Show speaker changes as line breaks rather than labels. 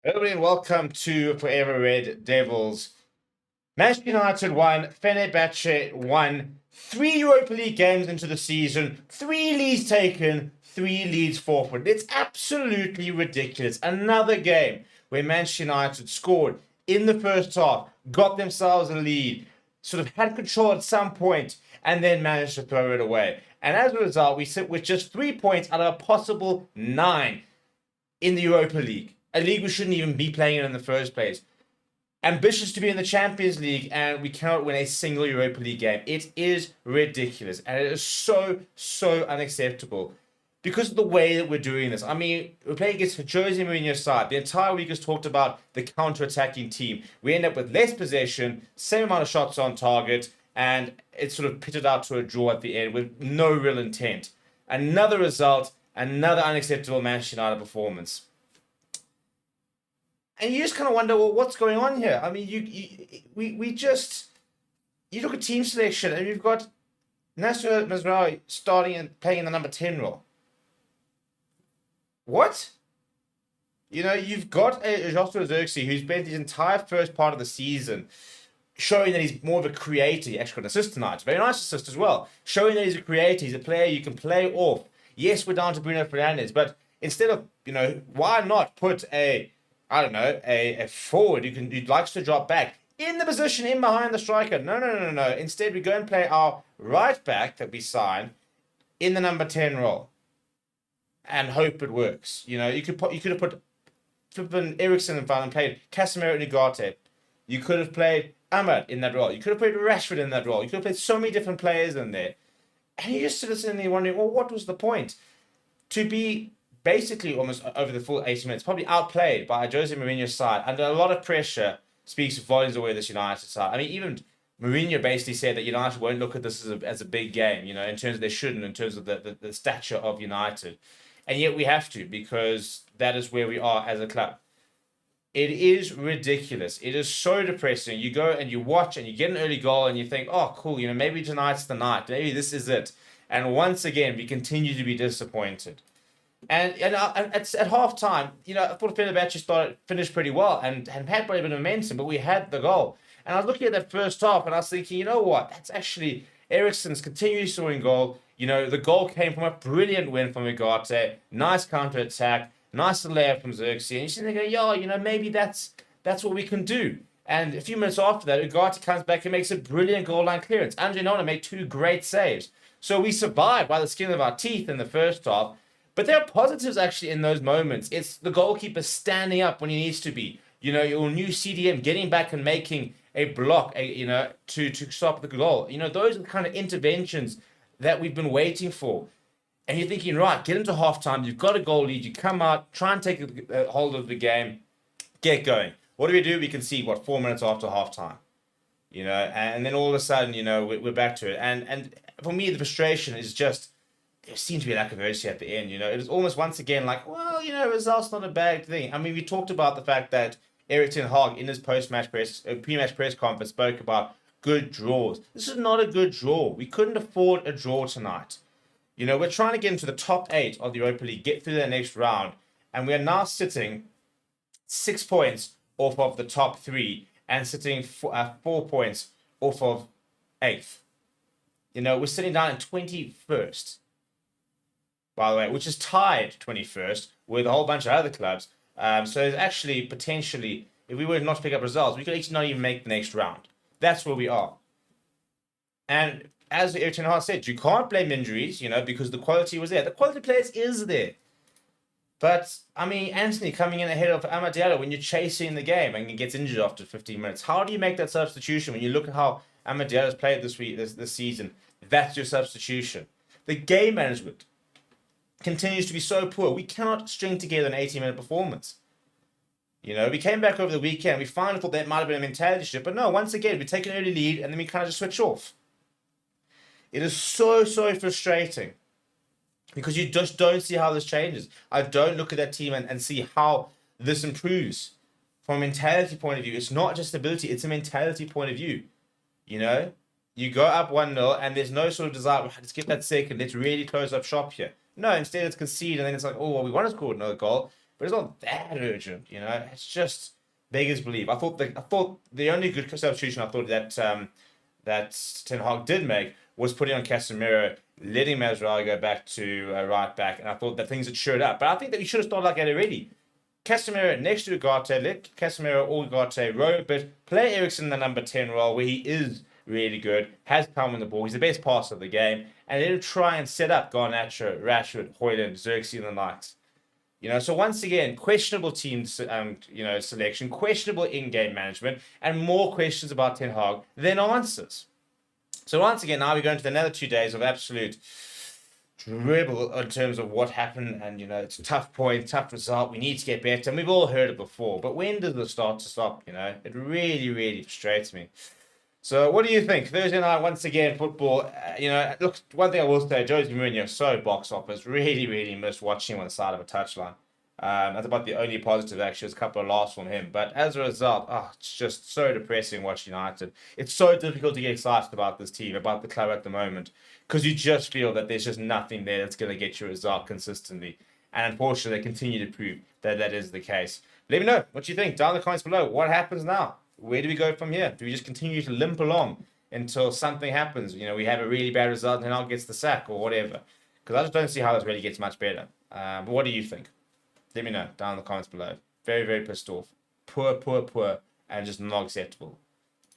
Everybody, and welcome to Forever Red Devils. Manchester United won, Fenerbahce won. 3 Europa League games into the season, 3 leads taken, 3 leads forfeited. It's absolutely ridiculous. Another game where Manchester United scored in the first half, got themselves a lead, sort of had control at some point, and then managed to throw it away. And as a result, we sit with just 3 points out of a possible 9 in the Europa League, a league we shouldn't even be playing in the first place. Ambitious to be in the Champions League, and we cannot win a single Europa League game. It is ridiculous, and it is so unacceptable because of the way that we're doing this. I mean, we're playing against Jose Mourinho's side. The entire week has talked about the counter-attacking team. We end up with less possession, same amount of shots on target, and it's sort of pitted out to a draw at the end with no real intent. Another result, another unacceptable Manchester United performance. And you just kind of wonder, well, what's going on here? I mean, you look at team selection and you've got Nasser Mazraoui starting and playing in the number 10 role. What? You've got a Joshua Zirkzee who's spent his entire first part of the season showing that he's more of a creator. He actually got an assist tonight. Very nice assist as well. Showing that he's a creator. He's a player you can play off. Yes, we're down to Bruno Fernandes, but instead of, why not put a forward who likes to drop back in the position in behind the striker? No. Instead, we go and play our right back that we signed in the number 10 role and hope it works. You could have put Flippin Eriksson in front and played Casemiro and Ugarte. You could have played Ahmad in that role. You could have played Rashford in that role. You could have played so many different players in there. And you just sitting there wondering, well, what was the point? To be basically almost over the full 80 minutes, probably outplayed by Jose Mourinho's side under a lot of pressure, speaks volumes of where this United side. I mean, even Mourinho basically said that United won't look at this as a big game, in terms of they shouldn't, in terms of the stature of United. And yet we have to, because that is where we are as a club. It is ridiculous. It is so depressing. You go and you watch and you get an early goal and you think, oh, cool, maybe tonight's the night. Maybe this is it. And once again, we continue to be disappointed. And at half time, I thought Fenerbahce finished pretty well and had probably a bit of momentum, but we had the goal. And I was looking at that first half and I was thinking, you know what? That's actually Eriksson's continually scoring goal. The goal came from a brilliant win from Ugarte, nice counter attack, nice layup from Xerxes. And you're sitting there going, maybe that's what we can do. And a few minutes after that, Ugarte comes back and makes a brilliant goal line clearance. Andre Nona made 2 great saves. So we survived by the skin of our teeth in the first half. But there are positives actually in those moments. It's the goalkeeper standing up when he needs to be. Your new CDM getting back and making a block, to stop the goal. Those are the kind of interventions that we've been waiting for. And you're thinking, right, get into halftime. You've got a goal lead. You come out, try and take a hold of the game, get going. What do? We concede, 4 minutes after halftime? And then all of a sudden, we're back to it. And for me, the frustration is just, there seemed to be a lack of urgency at the end. It was almost once again like, well, results not a bad thing. I mean, we talked about the fact that Erik ten Hag in his pre-match press conference spoke about good draws. This is not a good draw. We couldn't afford a draw tonight. We're trying to get into the top 8 of the Europa League, get through the next round, and we are now sitting 6 points off of the top 3 and sitting 4 points off of 8th. We're sitting down in 21st. By the way, which is tied 21st with a whole bunch of other clubs. So there's actually potentially, if we were not to pick up results, we could actually not even make the next round. That's where we are. And as Erik ten Hag said, you can't blame injuries, because the quality was there. The quality players is there. But, I mean, Anthony coming in ahead of Amad Diallo when you're chasing the game and he gets injured after 15 minutes. How do you make that substitution when you look at how Amad Diallo's played this season? That's your substitution. The game management continues to be so poor. We cannot string together an 80-minute performance. We came back over the weekend. We finally thought that might have been a mentality shift. But no, once again, we take an early lead and then we kind of just switch off. It is so frustrating because you just don't see how this changes. I don't look at that team and see how this improves from a mentality point of view. It's not just ability. It's a mentality point of view. You go up 1-0 and there's no sort of desire, let's get that second. Let's really close up shop here. No, instead it's concede and then it's like, oh, well, we want to score another goal. but it's not that urgent. It's just beggars believe. I thought the only good substitution I thought that Ten Hag did make was putting on Casemiro, letting Masraoui go back to right back, and I thought that things had shored up. But I think that we should have started like that already. Casemiro next to Ugarte, let Casemiro or Ugarte row a bit, play Ericsson in the number 10 role where he is really good, has time on the ball, he's the best passer of the game, and let him try and set up Garnacho, Rashford, Højlund, Xerxes, and the likes. So once again, questionable team, selection, questionable in-game management, and more questions about Ten Hag than answers. So once again, now we're going to another 2 days of absolute dribble in terms of what happened, and it's a tough point, tough result. We need to get better, and we've all heard it before. But when does it start to stop? It really, really frustrates me. So what do you think? Thursday night, once again, football. Look, one thing I will say, Jose Mourinho, so box office. Really, really missed watching him on the side of a touchline. That's about the only positive, actually. There's a couple of laughs from him. But as a result, it's just so depressing watching United. It's so difficult to get excited about this team, about the club at the moment, because you just feel that there's just nothing there that's going to get you a result consistently. And unfortunately, they continue to prove that that is the case. Let me know what you think down in the comments below. What happens now? Where do we go from here? Do we just continue to limp along until something happens? We have a really bad result and Al gets the sack or whatever. Because I just don't see how this really gets much better. But what do you think? Let me know down in the comments below. Very, very pissed off. Poor, and just not acceptable.